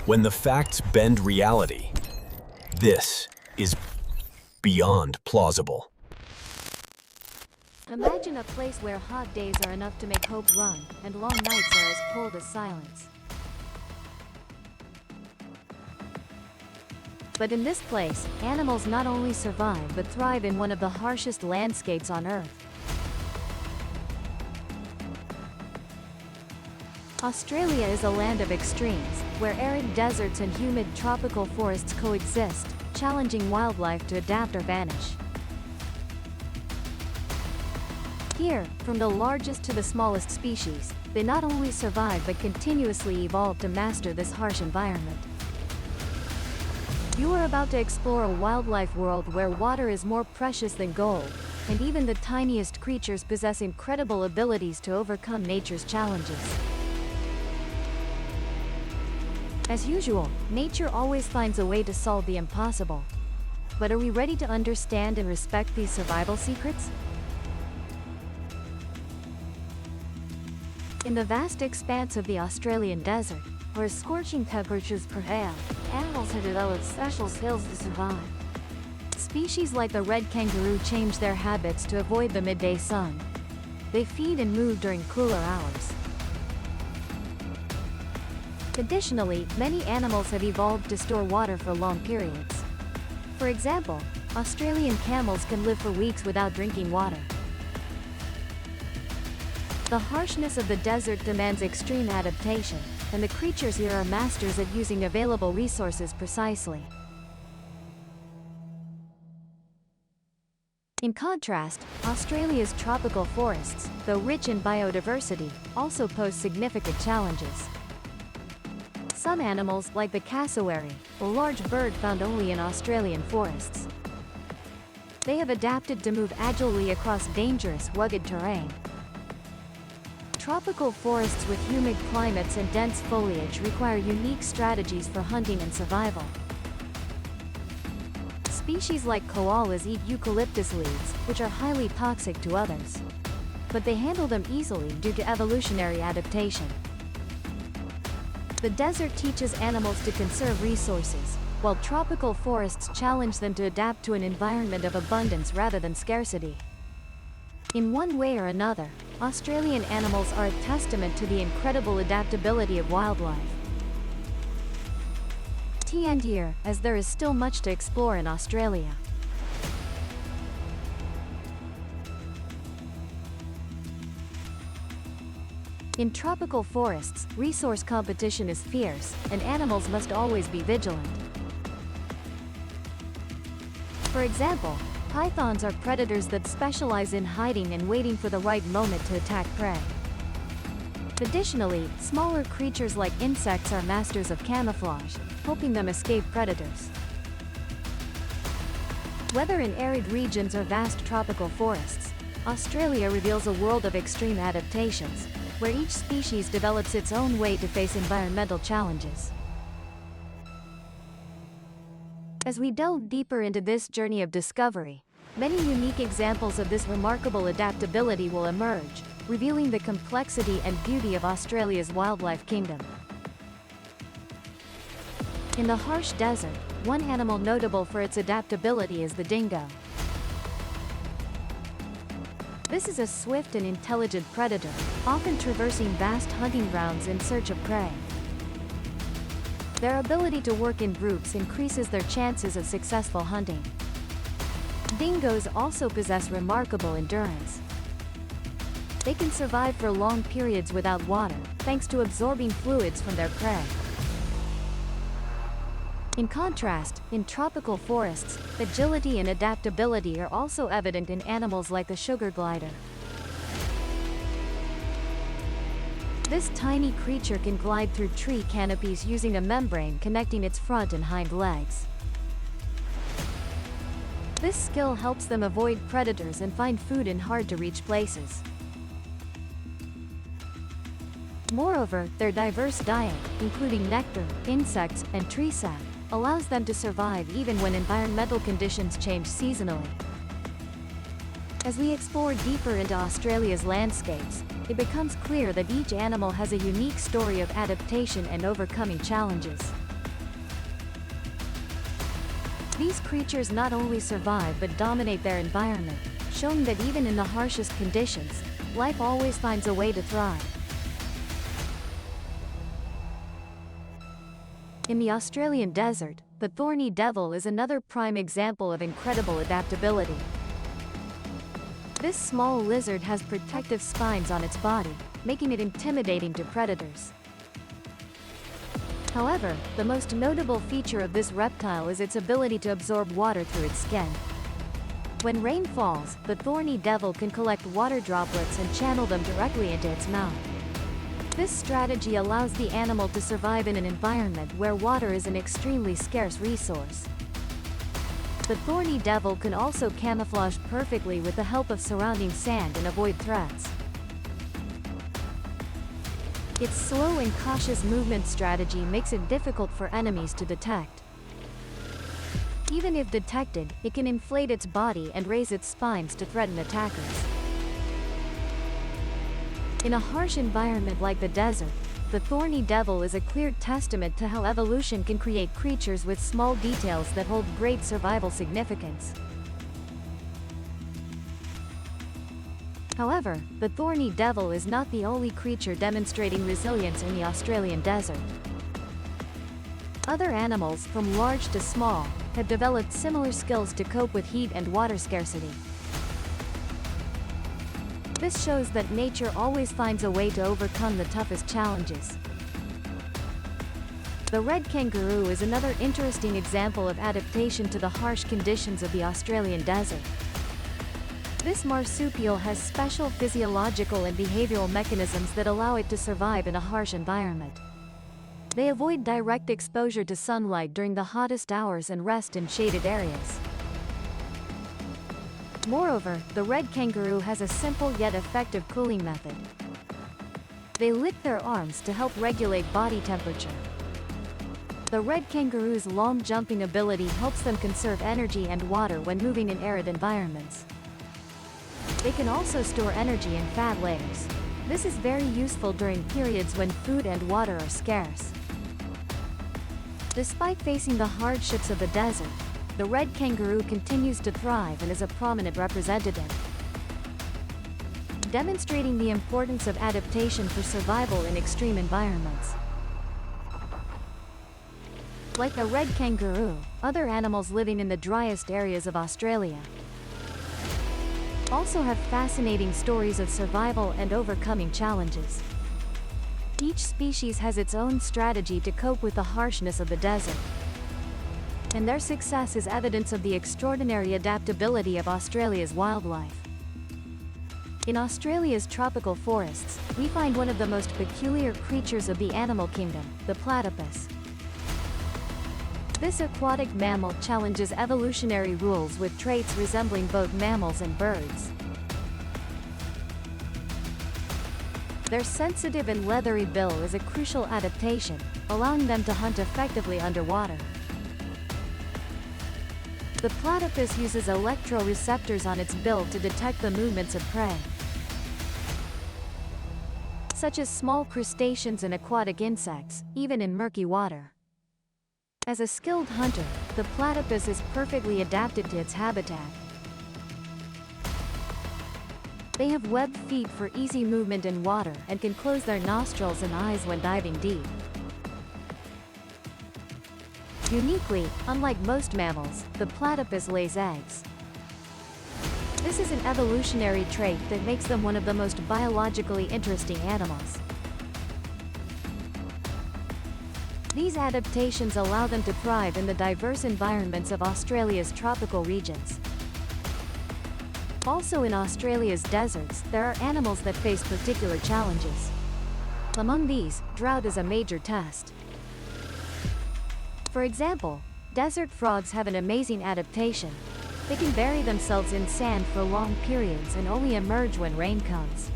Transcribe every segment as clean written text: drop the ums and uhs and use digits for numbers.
When the facts bend reality, this is beyond plausible. Imagine a place where hot days are enough to make hope run, and long nights are as cold as silence. But in this place, animals not only survive but thrive in one of the harshest landscapes on Earth. Australia is a land of extremes, where arid deserts and humid tropical forests coexist, challenging wildlife to adapt or vanish. Here, from the largest to the smallest species, they not only survive but continuously evolve to master this harsh environment. You are about to explore a wildlife world where water is more precious than gold, and even the tiniest creatures possess incredible abilities to overcome nature's challenges. As usual, nature always finds a way to solve the impossible. But are we ready to understand and respect these survival secrets? In the vast expanse of the Australian desert, where scorching temperatures prevail, animals have developed special skills to survive. Species like the red kangaroo change their habits to avoid the midday sun. They feed and move during cooler hours. Additionally, many animals have evolved to store water for long periods. For example, Australian camels can live for weeks without drinking water. The harshness of the desert demands extreme adaptation, and the creatures here are masters at using available resources precisely. In contrast, Australia's tropical forests, though rich in biodiversity, also pose significant challenges. Some animals, like the cassowary, a large bird found only in Australian forests. They have adapted to move agilely across dangerous, rugged terrain. Tropical forests with humid climates and dense foliage require unique strategies for hunting and survival. Species like koalas eat eucalyptus leaves, which are highly toxic to others. But they handle them easily due to evolutionary adaptation. The desert teaches animals to conserve resources, while tropical forests challenge them to adapt to an environment of abundance rather than scarcity. In one way or another, Australian animals are a testament to the incredible adaptability of wildlife. End here, as there is still much to explore in Australia. In tropical forests, resource competition is fierce, and animals must always be vigilant. For example, pythons are predators that specialize in hiding and waiting for the right moment to attack prey. Additionally, smaller creatures like insects are masters of camouflage, helping them escape predators. Whether in arid regions or vast tropical forests, Australia reveals a world of extreme adaptations, where each species develops its own way to face environmental challenges. As we delve deeper into this journey of discovery, many unique examples of this remarkable adaptability will emerge, revealing the complexity and beauty of Australia's wildlife kingdom. In the harsh desert, one animal notable for its adaptability is the dingo. This is a swift and intelligent predator, often traversing vast hunting grounds in search of prey. Their ability to work in groups increases their chances of successful hunting. Dingoes also possess remarkable endurance. They can survive for long periods without water, thanks to absorbing fluids from their prey. In contrast, in tropical forests, agility and adaptability are also evident in animals like the sugar glider. This tiny creature can glide through tree canopies using a membrane connecting its front and hind legs. This skill helps them avoid predators and find food in hard-to-reach places. Moreover, their diverse diet, including nectar, insects, and tree sap, allows them to survive even when environmental conditions change seasonally. As we explore deeper into Australia's landscapes, it becomes clear that each animal has a unique story of adaptation and overcoming challenges. These creatures not only survive but dominate their environment, showing that even in the harshest conditions, life always finds a way to thrive. In the Australian desert, the thorny devil is another prime example of incredible adaptability. This small lizard has protective spines on its body, making it intimidating to predators. However, the most notable feature of this reptile is its ability to absorb water through its skin. When rain falls, the thorny devil can collect water droplets and channel them directly into its mouth. This strategy allows the animal to survive in an environment where water is an extremely scarce resource. The thorny devil can also camouflage perfectly with the help of surrounding sand and avoid threats. Its slow and cautious movement strategy makes it difficult for enemies to detect. Even if detected, it can inflate its body and raise its spines to threaten attackers. In a harsh environment like the desert, the thorny devil is a clear testament to how evolution can create creatures with small details that hold great survival significance. However, the thorny devil is not the only creature demonstrating resilience in the Australian desert. Other animals, from large to small, have developed similar skills to cope with heat and water scarcity. This shows that nature always finds a way to overcome the toughest challenges. The red kangaroo is another interesting example of adaptation to the harsh conditions of the Australian desert. This marsupial has special physiological and behavioral mechanisms that allow it to survive in a harsh environment. They avoid direct exposure to sunlight during the hottest hours and rest in shaded areas. Moreover, the red kangaroo has a simple yet effective cooling method. They lick their arms to help regulate body temperature. The red kangaroo's long jumping ability helps them conserve energy and water when moving in arid environments. They can also store energy in fat layers. This is very useful during periods when food and water are scarce. Despite facing the hardships of the desert, the red kangaroo continues to thrive and is a prominent representative, demonstrating the importance of adaptation for survival in extreme environments. Like the red kangaroo, other animals living in the driest areas of Australia also have fascinating stories of survival and overcoming challenges. Each species has its own strategy to cope with the harshness of the desert, and their success is evidence of the extraordinary adaptability of Australia's wildlife. In Australia's tropical forests, we find one of the most peculiar creatures of the animal kingdom, the platypus. This aquatic mammal challenges evolutionary rules with traits resembling both mammals and birds. Their sensitive and leathery bill is a crucial adaptation, allowing them to hunt effectively underwater. The platypus uses electroreceptors on its bill to detect the movements of prey, such as small crustaceans and aquatic insects, even in murky water. As a skilled hunter, the platypus is perfectly adapted to its habitat. They have webbed feet for easy movement in water and can close their nostrils and eyes when diving deep. Uniquely, unlike most mammals, the platypus lays eggs. This is an evolutionary trait that makes them one of the most biologically interesting animals. These adaptations allow them to thrive in the diverse environments of Australia's tropical regions. Also in Australia's deserts, there are animals that face particular challenges. Among these, drought is a major test. For example, desert frogs have an amazing adaptation. They can bury themselves in sand for long periods and only emerge when rain comes.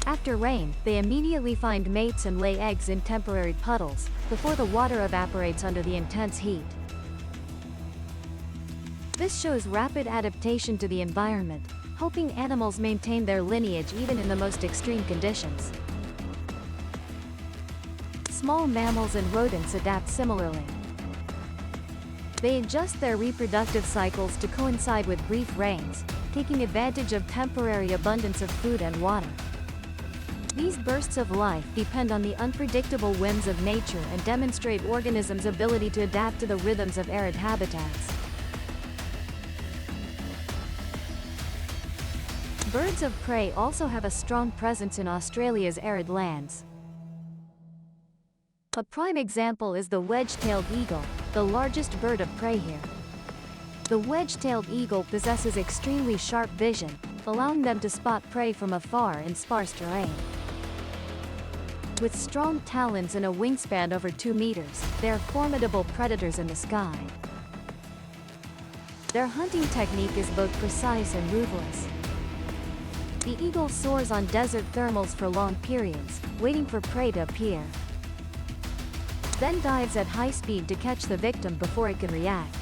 After rain, they immediately find mates and lay eggs in temporary puddles, before the water evaporates under the intense heat. This shows rapid adaptation to the environment, helping animals maintain their lineage even in the most extreme conditions. Small mammals and rodents adapt similarly. They adjust their reproductive cycles to coincide with brief rains, taking advantage of temporary abundance of food and water. These bursts of life depend on the unpredictable whims of nature and demonstrate organisms' ability to adapt to the rhythms of arid habitats. Birds of prey also have a strong presence in Australia's arid lands. A prime example is the wedge-tailed eagle, the largest bird of prey here. The wedge-tailed eagle possesses extremely sharp vision, allowing them to spot prey from afar in sparse terrain. With strong talons and a wingspan over 2 meters, they are formidable predators in the sky. Their hunting technique is both precise and ruthless. The eagle soars on desert thermals for long periods, waiting for prey to appear, then dives at high speed to catch the victim before it can react.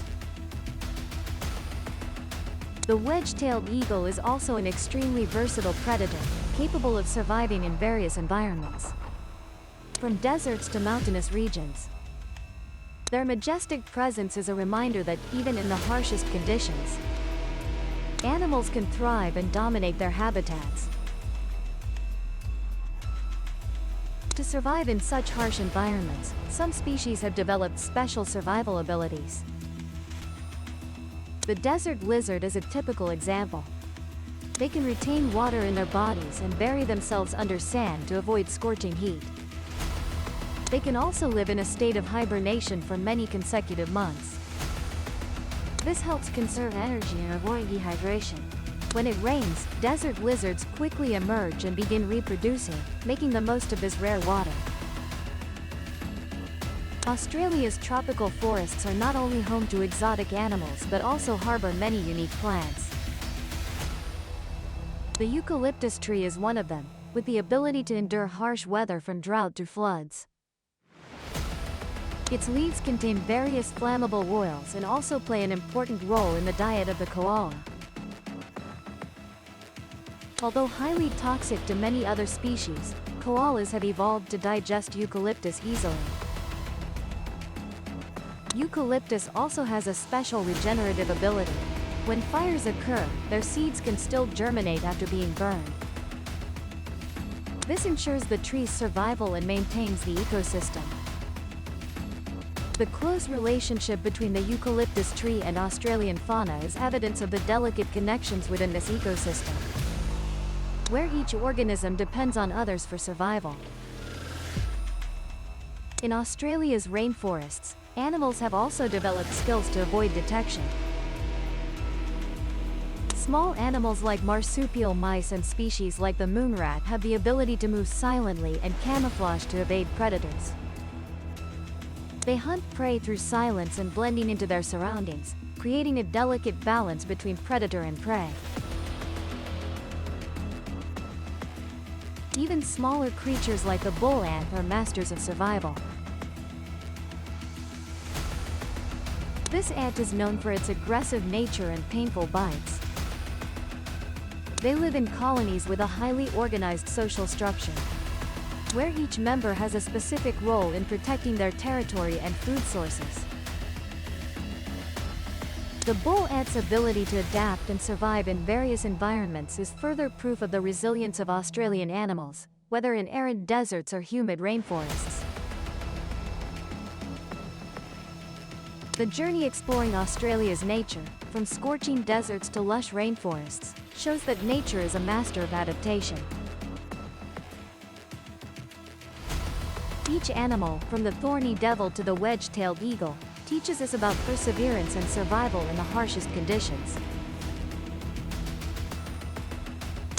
The wedge-tailed eagle is also an extremely versatile predator, capable of surviving in various environments, from deserts to mountainous regions. Their majestic presence is a reminder that even in the harshest conditions, animals can thrive and dominate their habitats. To survive in such harsh environments, some species have developed special survival abilities. The desert lizard is a typical example. They can retain water in their bodies and bury themselves under sand to avoid scorching heat. They can also live in a state of hibernation for many consecutive months. This helps conserve energy and avoid dehydration. When it rains, desert lizards quickly emerge and begin reproducing, making the most of this rare water. Australia's tropical forests are not only home to exotic animals but also harbor many unique plants. The eucalyptus tree is one of them, with the ability to endure harsh weather from drought to floods. Its leaves contain various flammable oils and also play an important role in the diet of the koala. Although highly toxic to many other species, koalas have evolved to digest eucalyptus easily. Eucalyptus also has a special regenerative ability. When fires occur, their seeds can still germinate after being burned. This ensures the tree's survival and maintains the ecosystem. The close relationship between the eucalyptus tree and Australian fauna is evidence of the delicate connections within this ecosystem, where each organism depends on others for survival. In Australia's rainforests, animals have also developed skills to avoid detection. Small animals like marsupial mice and species like the moonrat have the ability to move silently and camouflage to evade predators. They hunt prey through silence and blending into their surroundings, creating a delicate balance between predator and prey. Even smaller creatures like the bull ant are masters of survival. This ant is known for its aggressive nature and painful bites. They live in colonies with a highly organized social structure, where each member has a specific role in protecting their territory and food sources. The bull ant's ability to adapt and survive in various environments is further proof of the resilience of Australian animals, whether in arid deserts or humid rainforests. The journey exploring Australia's nature, from scorching deserts to lush rainforests, shows that nature is a master of adaptation. Each animal, from the thorny devil to the wedge-tailed eagle, teaches us about perseverance and survival in the harshest conditions.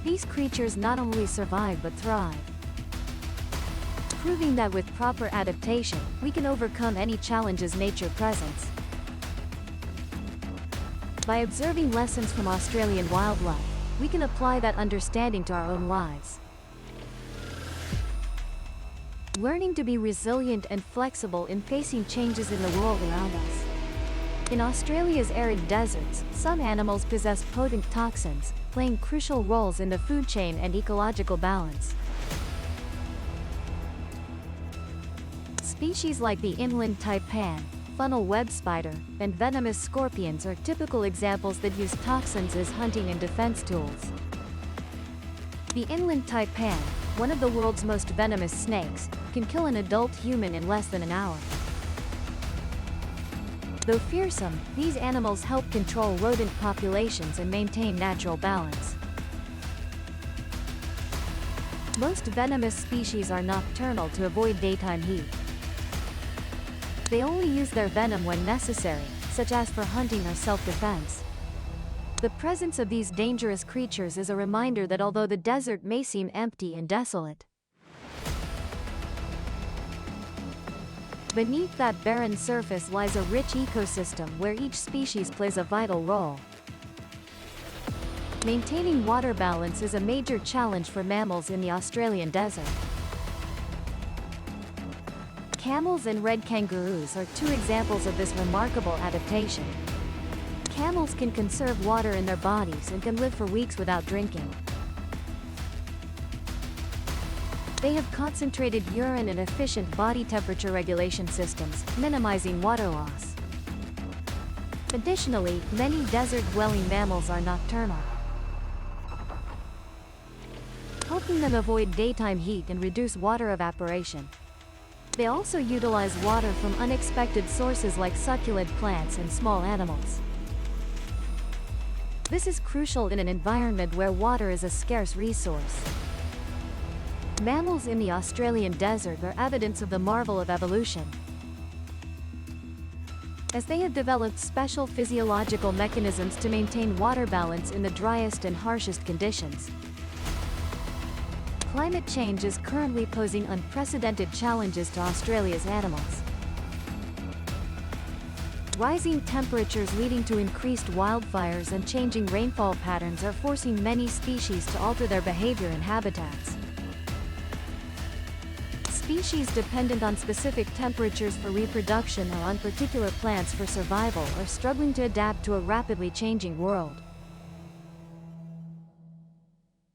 These creatures not only survive but thrive, proving that with proper adaptation, we can overcome any challenges nature presents. By observing lessons from Australian wildlife, we can apply that understanding to our own lives, learning to be resilient and flexible in facing changes in the world around us. In Australia's arid deserts, some animals possess potent toxins, playing crucial roles in the food chain and ecological balance. Species like the inland taipan, funnel web spider, and venomous scorpions are typical examples that use toxins as hunting and defense tools. The inland taipan, one of the world's most venomous snakes, can kill an adult human in less than an hour. Though fearsome, these animals help control rodent populations and maintain natural balance. Most venomous species are nocturnal to avoid daytime heat. They only use their venom when necessary, such as for hunting or self-defense. The presence of these dangerous creatures is a reminder that although the desert may seem empty and desolate, beneath that barren surface lies a rich ecosystem where each species plays a vital role. Maintaining water balance is a major challenge for mammals in the Australian desert. Camels and red kangaroos are two examples of this remarkable adaptation. Camels can conserve water in their bodies and can live for weeks without drinking. They have concentrated urine and efficient body temperature regulation systems, minimizing water loss. Additionally, many desert-dwelling mammals are nocturnal, helping them avoid daytime heat and reduce water evaporation. They also utilize water from unexpected sources like succulent plants and small animals. This is crucial in an environment where water is a scarce resource. Mammals in the Australian desert are evidence of the marvel of evolution, as they have developed special physiological mechanisms to maintain water balance in the driest and harshest conditions. Climate change is currently posing unprecedented challenges to Australia's animals. Rising temperatures leading to increased wildfires and changing rainfall patterns are forcing many species to alter their behavior and habitats. Species dependent on specific temperatures for reproduction or on particular plants for survival are struggling to adapt to a rapidly changing world.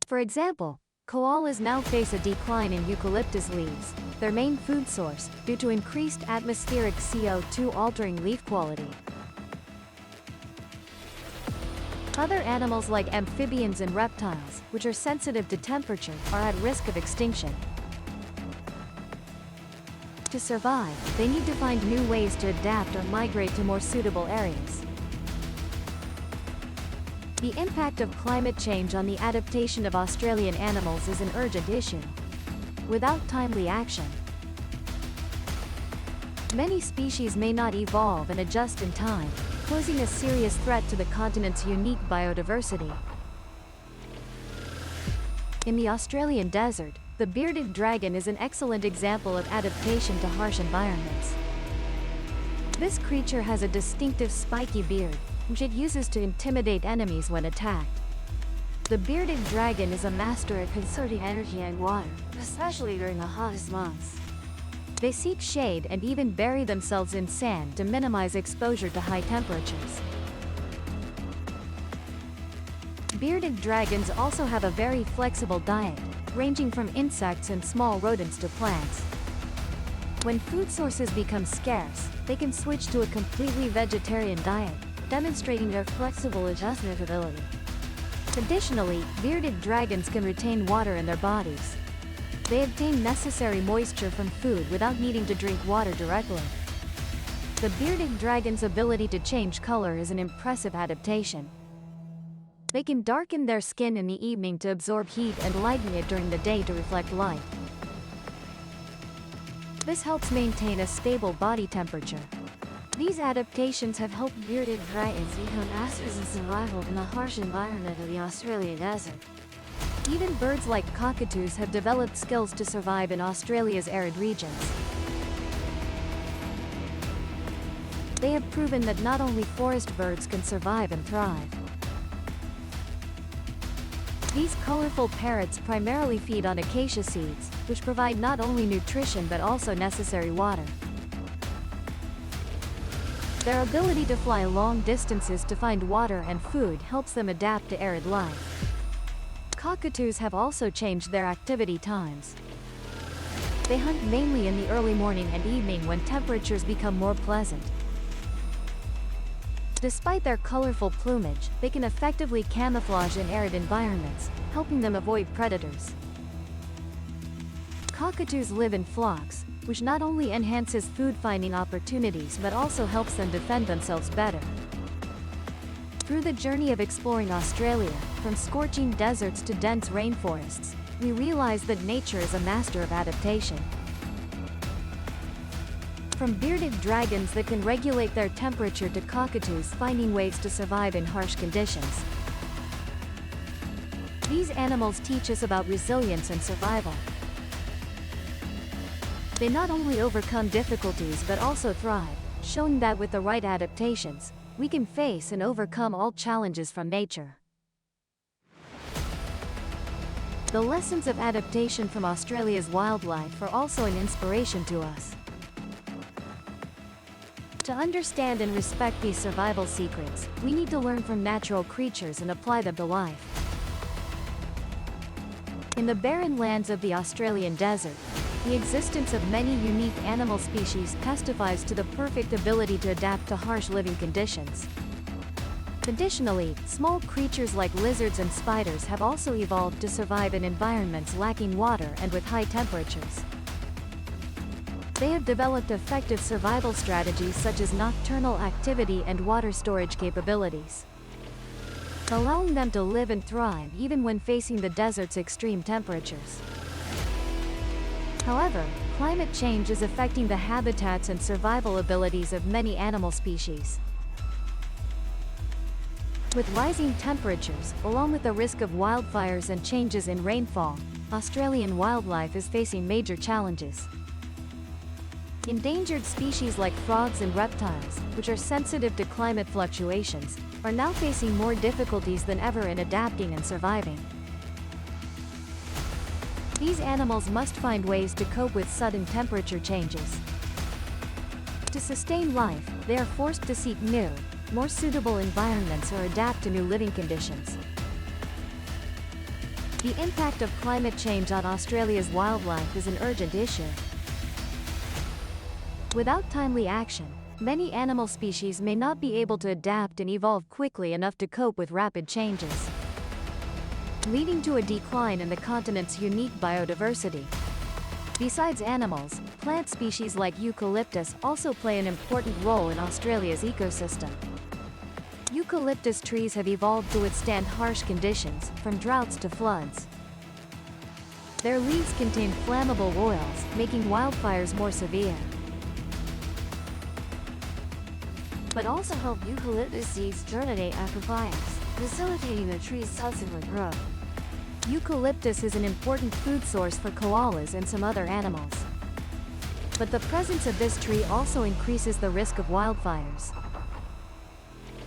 For example, koalas now face a decline in eucalyptus leaves, their main food source, due to increased atmospheric CO2 altering leaf quality. Other animals like amphibians and reptiles, which are sensitive to temperature, are at risk of extinction. To survive, they need to find new ways to adapt or migrate to more suitable areas. The impact of climate change on the adaptation of Australian animals is an urgent issue. Without timely action, many species may not evolve and adjust in time, posing a serious threat to the continent's unique biodiversity. In the Australian desert, the bearded dragon is an excellent example of adaptation to harsh environments. This creature has a distinctive spiky beard, which it uses to intimidate enemies when attacked. The bearded dragon is a master at conserving energy and water, especially during the hottest months. They seek shade and even bury themselves in sand to minimize exposure to high temperatures. Bearded dragons also have a very flexible diet, ranging from insects and small rodents to plants. When food sources become scarce, they can switch to a completely vegetarian diet, demonstrating their flexible adjustment ability. Additionally, bearded dragons can retain water in their bodies. They obtain necessary moisture from food without needing to drink water directly. The bearded dragon's ability to change color is an impressive adaptation. They can darken their skin in the evening to absorb heat and lighten it during the day to reflect light. This helps maintain a stable body temperature. These adaptations have helped bearded dragons become masters in survival in the harsh environment of the Australian desert. Even birds like cockatoos have developed skills to survive in Australia's arid regions. They have proven that not only forest birds can survive and thrive. These colorful parrots primarily feed on acacia seeds, which provide not only nutrition but also necessary water. Their ability to fly long distances to find water and food helps them adapt to arid life. Cockatoos have also changed their activity times. They hunt mainly in the early morning and evening when temperatures become more pleasant. Despite their colorful plumage, they can effectively camouflage in arid environments, helping them avoid predators. Cockatoos live in flocks, which not only enhances food-finding opportunities but also helps them defend themselves better. Through the journey of exploring Australia, from scorching deserts to dense rainforests, we realize that nature is a master of adaptation. From bearded dragons that can regulate their temperature to cockatoos finding ways to survive in harsh conditions. These animals teach us about resilience and survival. They not only overcome difficulties but also thrive, showing that with the right adaptations, we can face and overcome all challenges from nature. The lessons of adaptation from Australia's wildlife are also an inspiration to us. To understand and respect these survival secrets, we need to learn from natural creatures and apply them to life. In the barren lands of the Australian desert, the existence of many unique animal species testifies to the perfect ability to adapt to harsh living conditions. Additionally, small creatures like lizards and spiders have also evolved to survive in environments lacking water and with high temperatures. They have developed effective survival strategies such as nocturnal activity and water storage capabilities, allowing them to live and thrive even when facing the desert's extreme temperatures. However, climate change is affecting the habitats and survival abilities of many animal species. With rising temperatures, along with the risk of wildfires and changes in rainfall, Australian wildlife is facing major challenges. Endangered species like frogs and reptiles, which are sensitive to climate fluctuations, are now facing more difficulties than ever in adapting and surviving. These animals must find ways to cope with sudden temperature changes. To sustain life, they are forced to seek new, more suitable environments or adapt to new living conditions. The impact of climate change on Australia's wildlife is an urgent issue. Without timely action, many animal species may not be able to adapt and evolve quickly enough to cope with rapid changes, leading to a decline in the continent's unique biodiversity. Besides animals, plant species like eucalyptus also play an important role in Australia's ecosystem. Eucalyptus trees have evolved to withstand harsh conditions, from droughts to floods. Their leaves contain flammable oils, making wildfires more severe. But also help eucalyptus seeds germinate after fires, facilitating the tree's subsequent growth. Eucalyptus is an important food source for koalas and some other animals. But the presence of this tree also increases the risk of wildfires.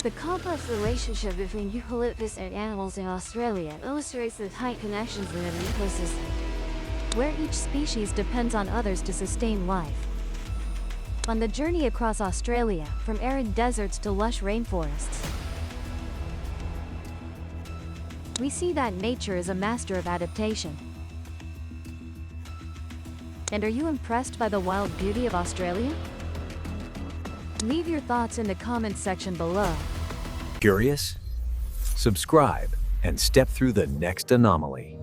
The complex relationship between eucalyptus and animals in Australia illustrates the tight connections in an ecosystem, where each species depends on others to sustain life. On the journey across Australia, from arid deserts to lush rainforests, we see that nature is a master of adaptation. And are you impressed by the wild beauty of Australia? Leave your thoughts in the comments section below. Curious? Subscribe and step through the next anomaly.